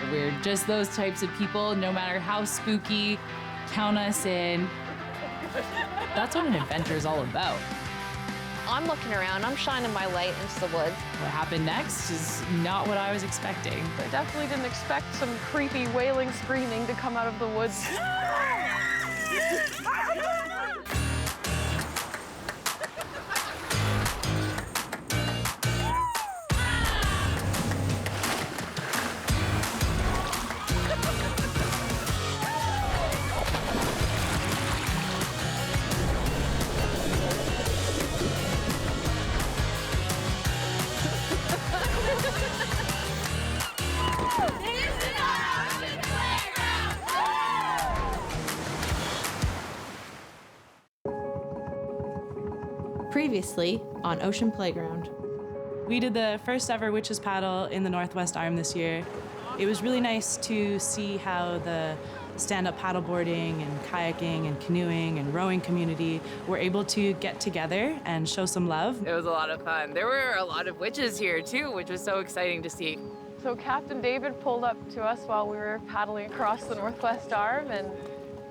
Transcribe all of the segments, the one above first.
We're just those types of people, no matter how spooky, count us in. That's what an adventure is all about. I'm looking around, I'm shining my light into the woods. What happened next is not what I was expecting. I definitely didn't expect some creepy wailing screaming to come out of the woods. Previously on Ocean Playground. We did the first ever Witches Paddle in the Northwest Arm this year. It was really nice to see how the stand-up paddleboarding and kayaking and canoeing and rowing community were able to get together and show some love. It was a lot of fun. There were a lot of witches here too, which was so exciting to see. So Captain David pulled up to us while we were paddling across the Northwest Arm, and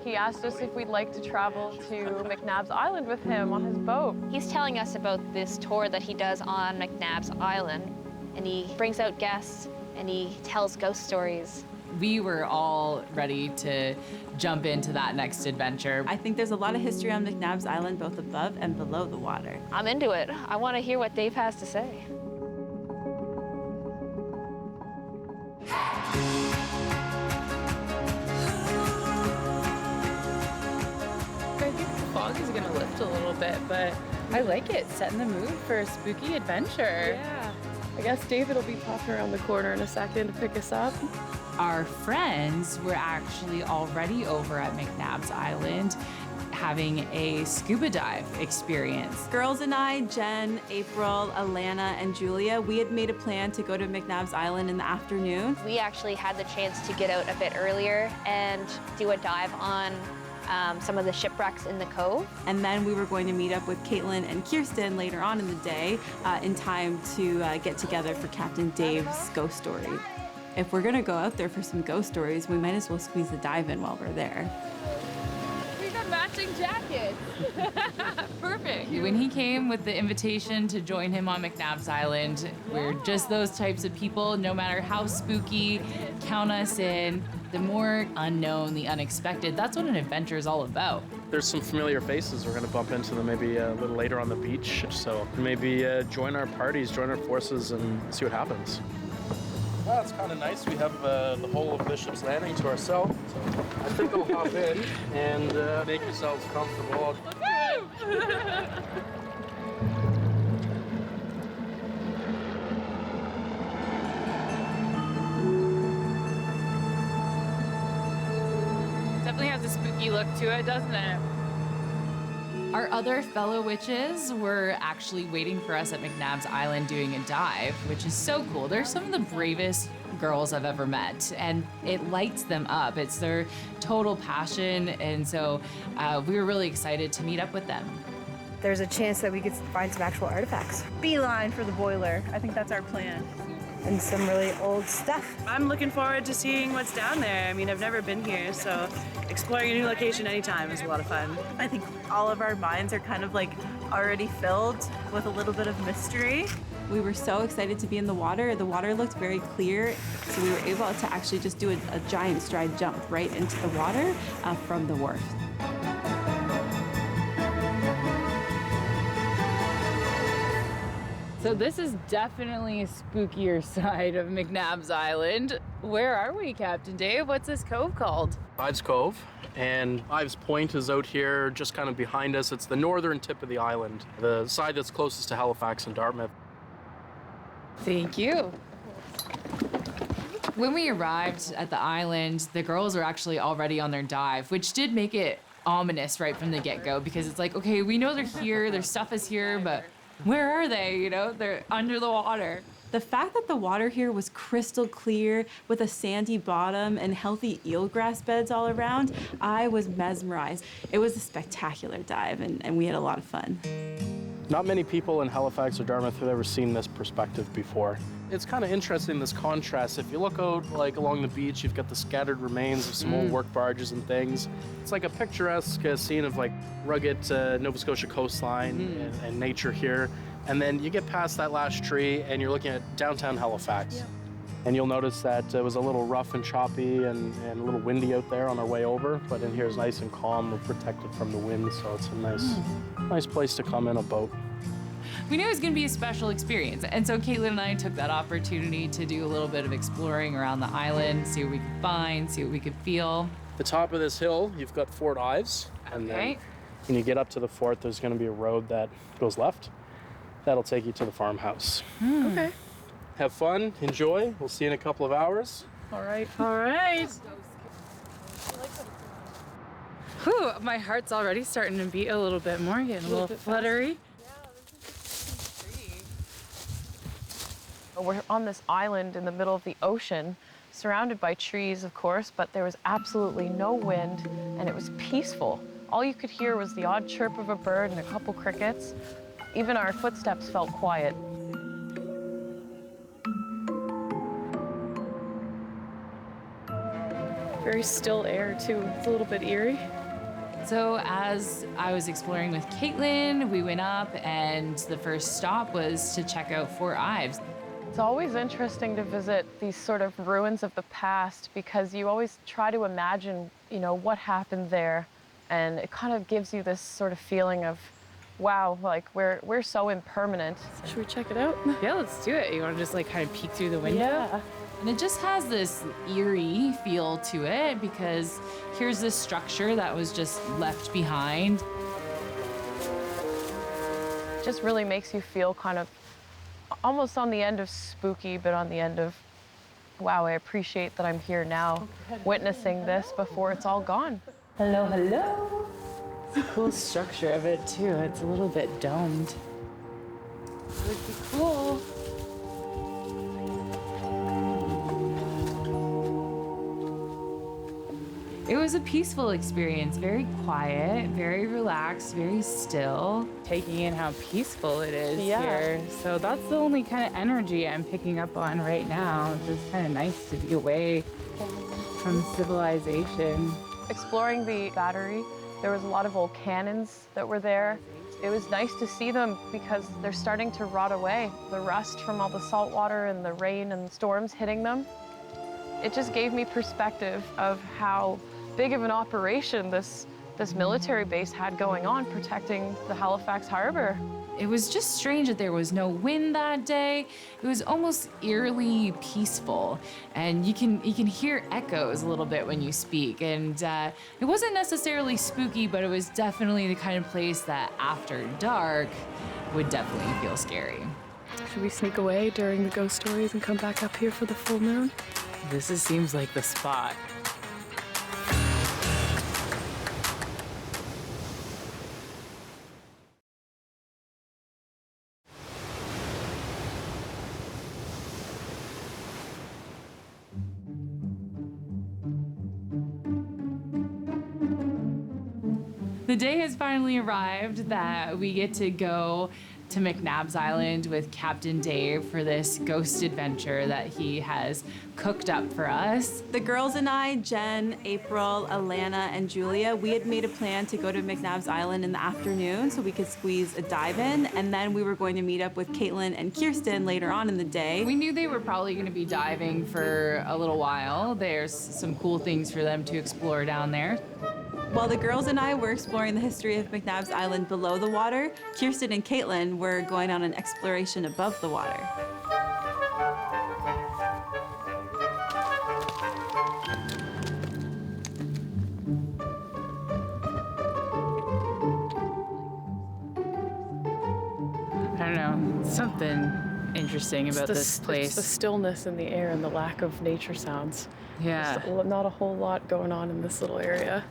he asked us if we'd like to travel to McNabs Island with him on his boat. He's telling us about this tour that he does on McNabs Island, and he brings out guests and he tells ghost stories. We were all ready to jump into that next adventure. I think there's a lot of history on McNabs Island, both above and below the water. I'm into it. I want to hear what Dave has to say. I think the fog is gonna lift a little bit, but I like it, setting the mood for a spooky adventure. Yeah. I guess David will be popping around the corner in a second to pick us up. Our friends were actually already over at McNabs Island having a scuba dive experience. Girls and I, Jen, April, Alana, and Julia, we had made a plan to go to McNabs Island in the afternoon. We actually had the chance to get out a bit earlier and do a dive on some of the shipwrecks in the cove. And then we were going to meet up with Caitlin and Kirsten later on in the day in time to get together for Captain Dave's ghost story. If we're gonna go out there for some ghost stories, we might as well squeeze a dive in while we're there. We got matching jackets. Perfect. When he came with the invitation to join him on McNabs Island, we're just those types of people, no matter how spooky, count us in. The more unknown, the unexpected, that's what an adventure is all about. There's some familiar faces. We're going to bump into them maybe a little later on the beach. So maybe join our parties, join our forces, and see what happens. Well, it's kind of nice. We have the whole of Bishop's Landing to ourselves. So I think I'll hop in and make yourselves comfortable. Definitely has a spooky look to it, doesn't it? Our other fellow witches were actually waiting for us at McNabs Island doing a dive, which is so cool. They're some of the bravest girls I've ever met, and it lights them up. It's their total passion, and so we were really excited to meet up with them. There's a chance that we could find some actual artifacts. Beeline for the boiler. I think that's our plan. And some really old stuff. I'm looking forward to seeing what's down there. I mean, I've never been here, so exploring a new location anytime is a lot of fun. I think all of our minds are kind of like already filled with a little bit of mystery. We were so excited to be in the water. The water looked very clear, so we were able to actually just do a giant stride jump right into the water from the wharf. So this is definitely a spookier side of McNabs Island. Where are we, Captain Dave? What's this cove called? Ives Cove, and Ives Point is out here just kind of behind us. It's the northern tip of the island, the side that's closest to Halifax and Dartmouth. Thank you. When we arrived at the island, the girls were actually already on their dive, which did make it ominous right from the get-go, because it's like, okay, we know they're here, their stuff is here, but where are they? You know, they're under the water. The fact that the water here was crystal clear with a sandy bottom and healthy eelgrass beds all around, I was mesmerized. It was a spectacular dive, and we had a lot of fun. Not many people in Halifax or Dartmouth have ever seen this perspective before. It's kind of interesting, this contrast. If you look out like along the beach, you've got the scattered remains of some old work barges and things. It's like a picturesque scene of like rugged Nova Scotia coastline and nature here. And then you get past that last tree and you're looking at downtown Halifax. Yeah. And you'll notice that it was a little rough and choppy and a little windy out there on our way over, but in here is nice and calm. We're protected from the wind, so it's a nice place to come in a boat. We knew it was going to be a special experience, and so Caitlin and I took that opportunity to do a little bit of exploring around the island, see what we could find, see what we could feel. The top of this hill, you've got Fort Ives, and then when you get up to the fort, there's going to be a road that goes left. That'll take you to the farmhouse. Okay. Have fun, enjoy. We'll see you in a couple of hours. All right. All right. Whew, my heart's already starting to beat a little bit more, getting a little fluttery. We're on this island in the middle of the ocean, surrounded by trees, of course, but there was absolutely no wind, and it was peaceful. All you could hear was the odd chirp of a bird and a couple crickets. Even our footsteps felt quiet. Very still air, too. It's a little bit eerie. So as I was exploring with Caitlin, we went up, and the first stop was to check out Fort Ives. It's always interesting to visit these sort of ruins of the past because you always try to imagine, what happened there. And it kind of gives you this sort of feeling of, wow, like we're so impermanent. Should we check it out? Yeah, let's do it. You want to just like kind of peek through the window? Yeah. And it just has this eerie feel to it because here's this structure that was just left behind. It just really makes you feel kind of almost on the end of spooky, but on the end of, wow, I appreciate that I'm here now, witnessing this before it's all gone. Hello, hello. It's a cool structure of it too. It's a little bit domed. It would be cool. It was a peaceful experience, very quiet, very relaxed, very still. Taking in how peaceful it is here. So that's the only kind of energy I'm picking up on right now. It's just kind of nice to be away from civilization. Exploring the battery, there was a lot of old cannons that were there. It was nice to see them because they're starting to rot away. The rust from all the salt water and the rain and storms hitting them. It just gave me perspective of how big of an operation this military base had going on, protecting the Halifax harbor. It was just strange that there was no wind that day. It was almost eerily peaceful, and you can hear echoes a little bit when you speak. And it wasn't necessarily spooky, but it was definitely the kind of place that after dark would definitely feel scary. Should we sneak away during the ghost stories and come back up here for the full moon? Seems like the spot. The day has finally arrived that we get to go to McNabs Island with Captain Dave for this ghost adventure that he has cooked up for us. The girls and I, Jen, April, Alana, and Julia, we had made a plan to go to McNabs Island in the afternoon so we could squeeze a dive in, and then we were going to meet up with Caitlin and Kirsten later on in the day. We knew they were probably going to be diving for a little while. There's some cool things for them to explore down there. While the girls and I were exploring the history of McNabs Island below the water, Kirsten and Caitlin were going on an exploration above the water. I don't know, something interesting about this place. It's the stillness in the air and the lack of nature sounds. Yeah. There's not a whole lot going on in this little area.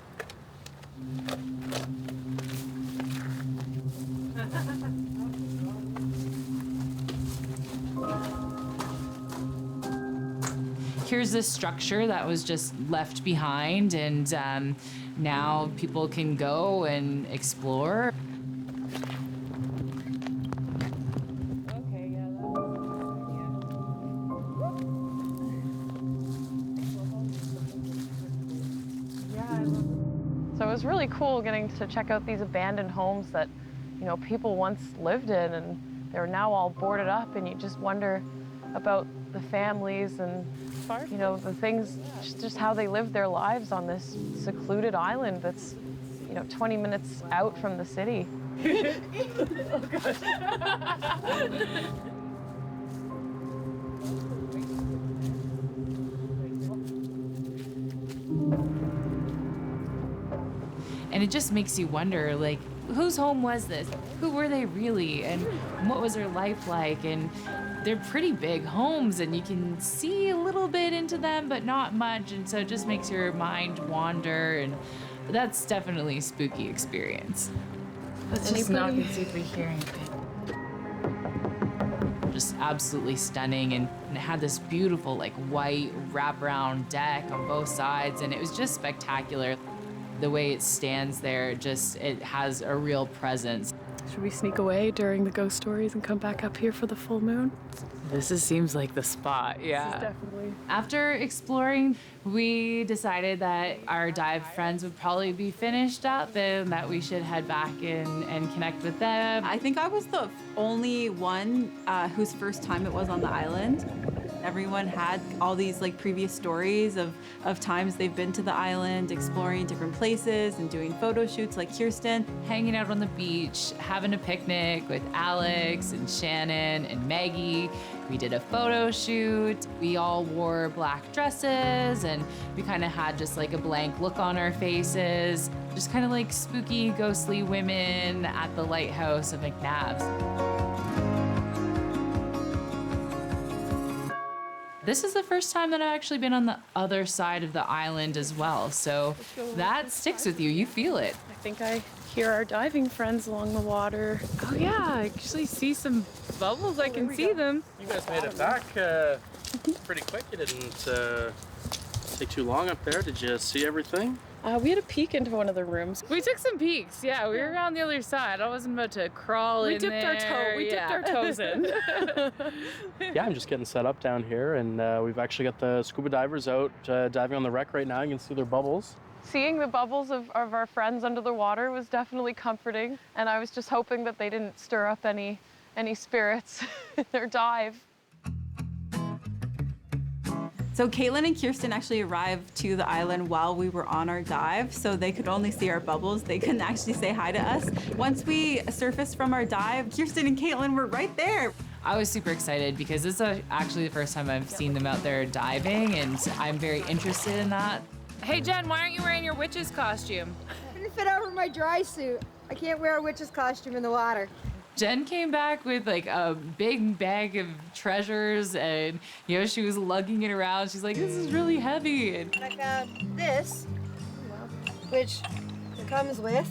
Here's this structure that was just left behind, and now people can go and explore. was really cool getting to check out these abandoned homes that, you know, people once lived in, and they're now all boarded up, and you just wonder about the families and, you know, the things, just how they live their lives on this secluded island that's, you know, 20 minutes out from the city. Oh, gosh. And it just makes you wonder, like, whose home was this? Who were they really? And what was their life like? And they're pretty big homes, and you can see a little bit into them, but not much. And so it just makes your mind wander, and that's definitely a spooky experience. Let's just knock and see if we hear anything. Just absolutely stunning, and it had this beautiful, like, white wraparound deck on both sides, and it was just spectacular. The way it stands there, it has a real presence. Should we sneak away during the ghost stories and come back up here for the full moon? Seems like the spot, yeah. This is definitely. After exploring, we decided that our dive friends would probably be finished up and that we should head back in and connect with them. I think I was the only one whose first time it was on the island. Everyone had all these like previous stories of times they've been to the island, exploring different places and doing photo shoots like Kirsten. Hanging out on the beach, having a picnic with Alex and Shannon and Maggie. We did a photo shoot. We all wore black dresses, and we kind of had just like a blank look on our faces. Just kind of like spooky, ghostly women at the lighthouse of McNabs. This is the first time that I've actually been on the other side of the island as well, so that sticks with you. You feel it. I think I hear our diving friends along the water. Oh yeah, I actually see some bubbles. I can see them. You guys made it back pretty quick. You didn't take too long up there. Did you see everything? We had a peek into one of the rooms. We took some peeks. Yeah, we were on the other side. I wasn't about to crawl in there. We dipped our toes in. Yeah, I'm just getting set up down here, and we've actually got the scuba divers out diving on the wreck right now. You can see their bubbles. Seeing the bubbles of our friends under the water was definitely comforting, and I was just hoping that they didn't stir up any spirits in their dive. So Caitlin and Kirsten actually arrived to the island while we were on our dive, so they could only see our bubbles. They couldn't actually say hi to us. Once we surfaced from our dive, Kirsten and Caitlin were right there. I was super excited because this is actually the first time I've seen them out there diving, and I'm very interested in that. Hey Jen, why aren't you wearing your witch's costume? Didn't fit over my dry suit. I can't wear a witch's costume in the water. Jen came back with like a big bag of treasures, and you know, she was lugging it around. She's like, this is really heavy. And I found this, which comes with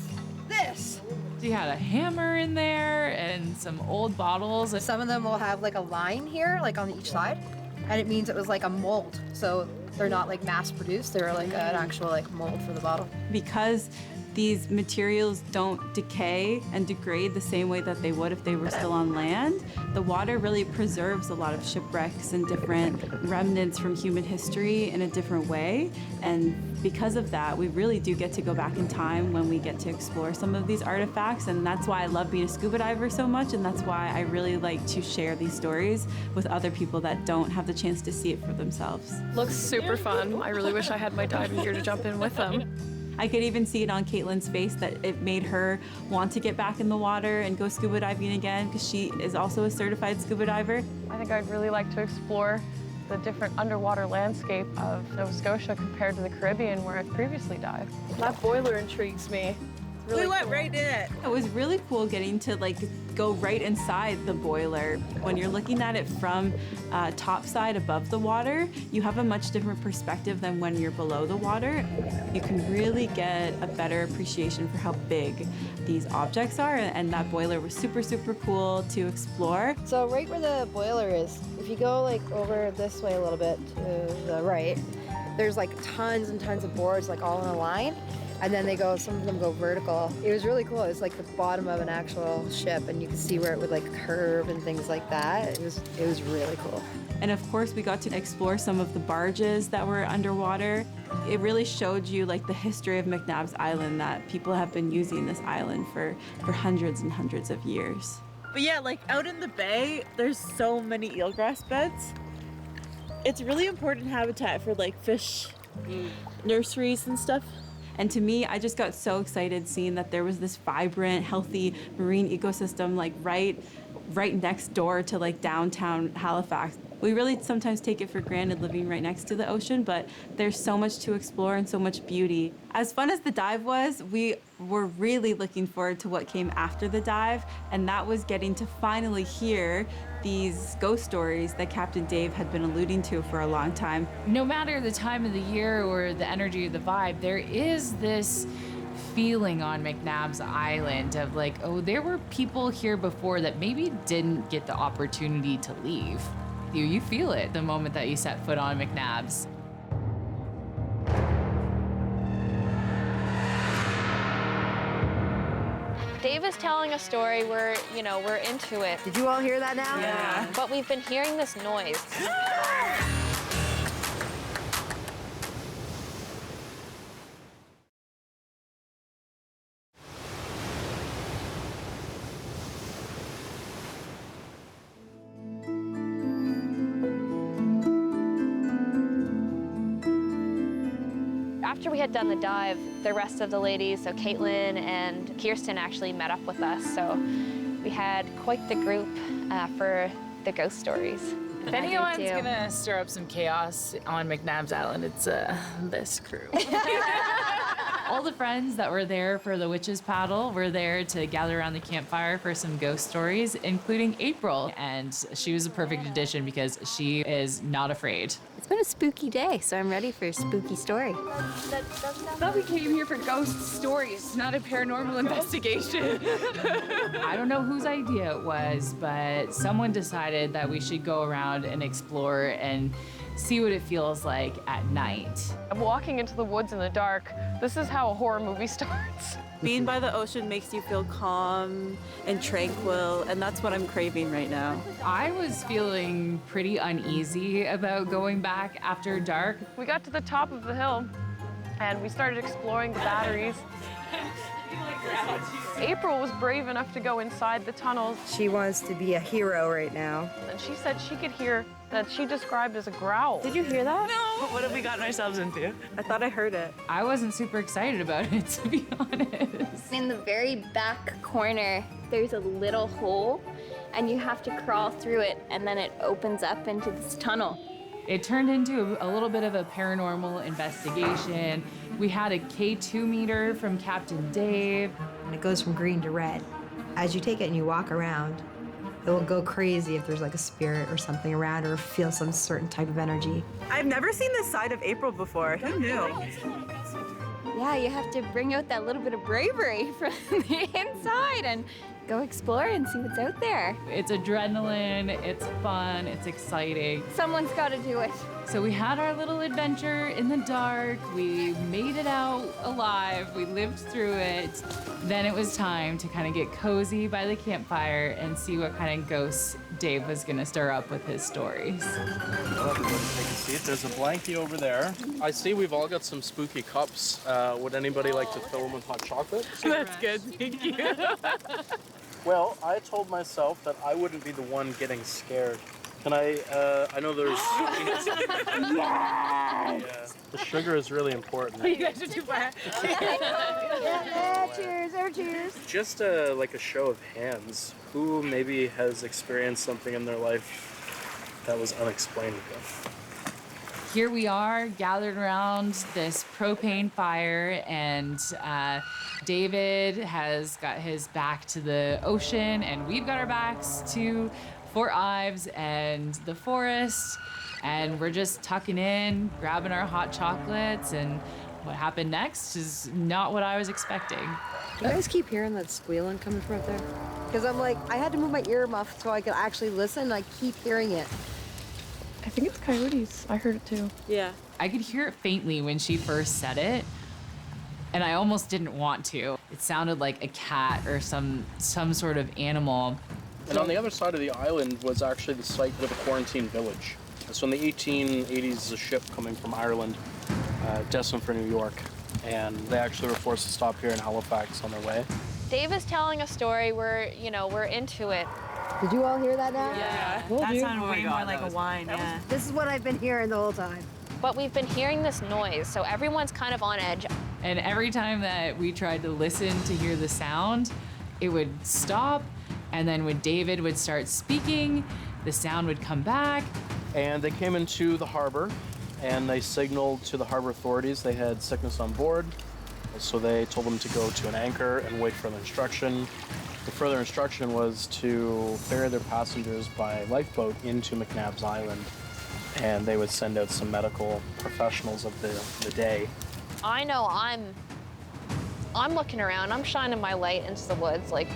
this. she had a hammer in there and some old bottles. Some of them will have like a line here, like on each side, and it means it was like a mold. So they're not like mass produced, they're like an actual like mold for the bottle. Because these materials don't decay and degrade the same way that they would if they were still on land, the water really preserves a lot of shipwrecks and different remnants from human history in a different way. And because of that, we really do get to go back in time when we get to explore some of these artifacts. And that's why I love being a scuba diver so much. And that's why I really like to share these stories with other people that don't have the chance to see it for themselves. Looks super fun. I really wish I had my diving gear to jump in with them. I could even see it on Caitlin's face that it made her want to get back in the water and go scuba diving again, because she is also a certified scuba diver. I think I'd really like to explore the different underwater landscape of Nova Scotia compared to the Caribbean, where I've previously dived. That boiler intrigues me. It's really We went cool. right in it. It was really cool getting to like go right inside the boiler. When you're looking at it from top side above the water, you have a much different perspective than when you're below the water. You can really get a better appreciation for how big these objects are, and that boiler was super, super cool to explore. So right where the boiler is, if you go like over this way a little bit to the right, there's like tons and tons of boards like all in a line. And then some of them go vertical. It was really cool. It was like the bottom of an actual ship, and you could see where it would like curve and things like that. It was really cool. And of course, we got to explore some of the barges that were underwater. It really showed you like the history of McNabs Island, that people have been using this island for hundreds and hundreds of years. But yeah, like out in the bay, there's so many eelgrass beds. It's really important habitat for like fish nurseries and stuff. And to me, I just got so excited seeing that there was this vibrant, healthy marine ecosystem like right next door to like downtown Halifax. We really sometimes take it for granted living right next to the ocean, but there's so much to explore and so much beauty. As fun as the dive was, we were really looking forward to what came after the dive, and that was getting to finally hear these ghost stories that Captain Dave had been alluding to for a long time. No matter the time of the year or the energy or the vibe, there is this feeling on McNabs Island of like, oh, there were people here before that maybe didn't get the opportunity to leave. You feel it the moment that you set foot on McNabs. Dave is telling a story. We're into it. Did you all hear that now? Yeah. But we've been hearing this noise. After we had done the dive, the rest of the ladies, so Caitlin and Kirsten, actually met up with us. So we had quite the group for the ghost stories. If anyone's gonna stir up some chaos on McNabs Island, it's this crew. All the friends that were there for the witch's paddle were there to gather around the campfire for some ghost stories, including April. And she was a perfect addition because she is not afraid. It's been a spooky day, so I'm ready for a spooky story. I thought we came here for ghost stories, not a paranormal investigation. I don't know whose idea it was, but someone decided that we should go around and explore and see what it feels like at night. I'm walking into the woods in the dark. This is how a horror movie starts. Being by the ocean makes you feel calm and tranquil, and that's what I'm craving right now. I was feeling pretty uneasy about going back after dark. We got to the top of the hill and we started exploring the batteries. April was brave enough to go inside the tunnels. She wants to be a hero right now. And she said she could hear that she described as a growl. Did you hear that? No! What have we gotten ourselves into? I thought I heard it. I wasn't super excited about it, to be honest. In the very back corner, there's a little hole, and you have to crawl through it, and then it opens up into this tunnel. It turned into a little bit of a paranormal investigation. We had a K2 meter from Captain Dave. And it goes from green to red. As you take it and you walk around, it will go crazy if there's like a spirit or something around or feel some certain type of energy. I've never seen this side of April before. Who knew? Yeah, you have to bring out that little bit of bravery from the inside and go explore and see what's out there. It's adrenaline, it's fun, it's exciting. Someone's got to do it. So we had our little adventure in the dark. We made it out alive. We lived through it. Then it was time to kind of get cozy by the campfire and see what kind of ghosts Dave was going to stir up with his stories. Well, everybody take a seat. There's a blankie over there. I see we've all got some spooky cups. Would anybody like to fill them with hot chocolate? That's good, thank you. Well, I told myself that I wouldn't be the one getting scared. Can I know there's... Yeah. The sugar is really important. You guys are too bad. Yeah, cheers, or cheers. Just like a show of hands, who maybe has experienced something in their life that was unexplainable? Here we are gathered around this propane fire, and David has got his back to the ocean, and we've got our backs to Fort Ives and the forest, and we're just tucking in, grabbing our hot chocolates, and what happened next is not what I was expecting. Do you guys keep hearing that squealing coming from up there? Because I'm like, I had to move my earmuff so I could actually listen, and I keep hearing it. I think it's coyotes. I heard it too. Yeah. I could hear it faintly when she first said it, and I almost didn't want to. It sounded like a cat or some sort of animal. And on the other side of the island was actually the site with a quarantine village. So in the 1880s, a ship coming from Ireland, destined for New York, and they actually were forced to stop here in Halifax on their way. Dave is telling a story. We're into it. Did you all hear that now? Yeah. Cool, That dude. sounded way more like a whine, yeah. This is what I've been hearing the whole time. But we've been hearing this noise, so everyone's kind of on edge. And every time that we tried to listen to hear the sound, it would stop. And then when David would start speaking, the sound would come back. And they came into the harbor, and they signaled to the harbor authorities they had sickness on board. So they told them to go to an anchor and wait for further instruction. The further instruction was to ferry their passengers by lifeboat into McNabs Island, and they would send out some medical professionals of the day. I know I'm looking around. I'm shining my light into the woods. Like,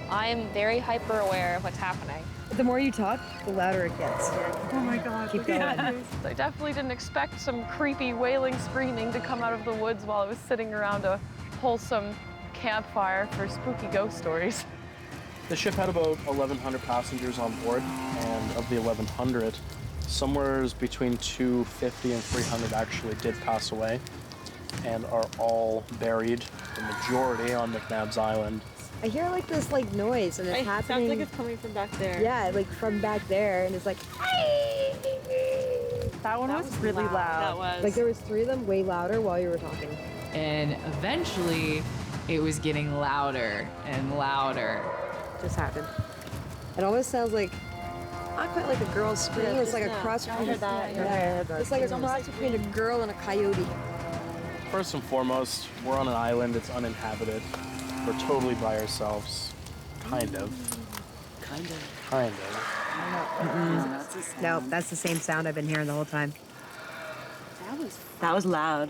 I'm very hyper aware of what's happening. The more you talk, the louder it gets. Oh my God. Keep going. I definitely didn't expect some creepy wailing screaming to come out of the woods while I was sitting around a wholesome campfire for spooky ghost stories. The ship had about 1,100 passengers on board, and of the 1,100, somewhere between 250 and 300 actually did pass away and are all buried, the majority on McNabs Island. I hear like this noise and it's happening. Sounds like it's coming from back there. Yeah, like from back there, and it's like. That one was really loud. That was. Like there was 3 of them way louder while you were talking. And eventually, it was getting louder and louder. Just happened. It almost sounds like not quite like a girl's scream. It's like a cross between It's like a cross between a girl and a coyote. First and foremost, we're on an island, it's uninhabited. We're totally by ourselves. Kind of. No, that's the same sound I've been hearing the whole time. That was loud.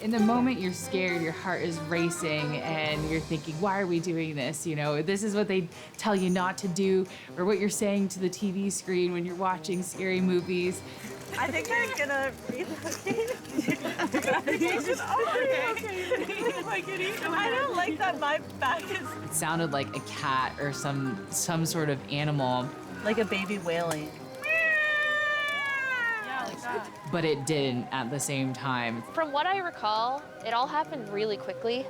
In the moment you're scared, your heart is racing, and you're thinking, why are we doing this? You know, this is what they tell you not to do, or what you're saying to the TV screen when you're watching scary movies. I think I'm gonna relocate. I don't like that my back is It sounded like a cat or some sort of animal, like a baby wailing. but it didn't at the same time. From what I recall, it all happened really quickly,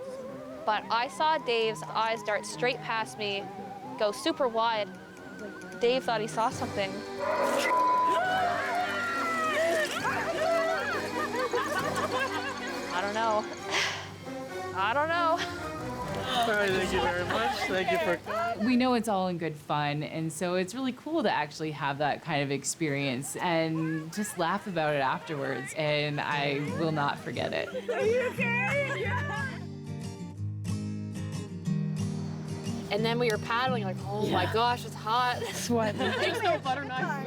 but I saw Dave's eyes dart straight past me, go super wide. Dave thought he saw something. I don't know. I don't know. All right, thank you very much. Thank you for... We know it's all in good fun, and so it's really cool to actually have that kind of experience and just laugh about it afterwards, and I will not forget it. Are you okay? Yeah. And then we were paddling, like, oh my gosh, it's hot. Sweating. There's no butter knife.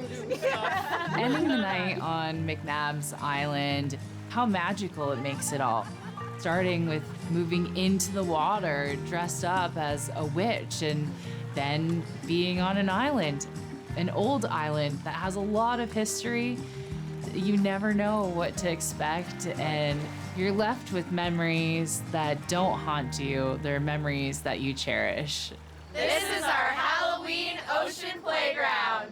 Ending the night on McNabs Island, how magical it makes it all. Starting with moving into the water dressed up as a witch, and then being on an island, an old island that has a lot of history. You never know what to expect, and you're left with memories that don't haunt you. They're memories that you cherish. This is our Halloween ocean playground.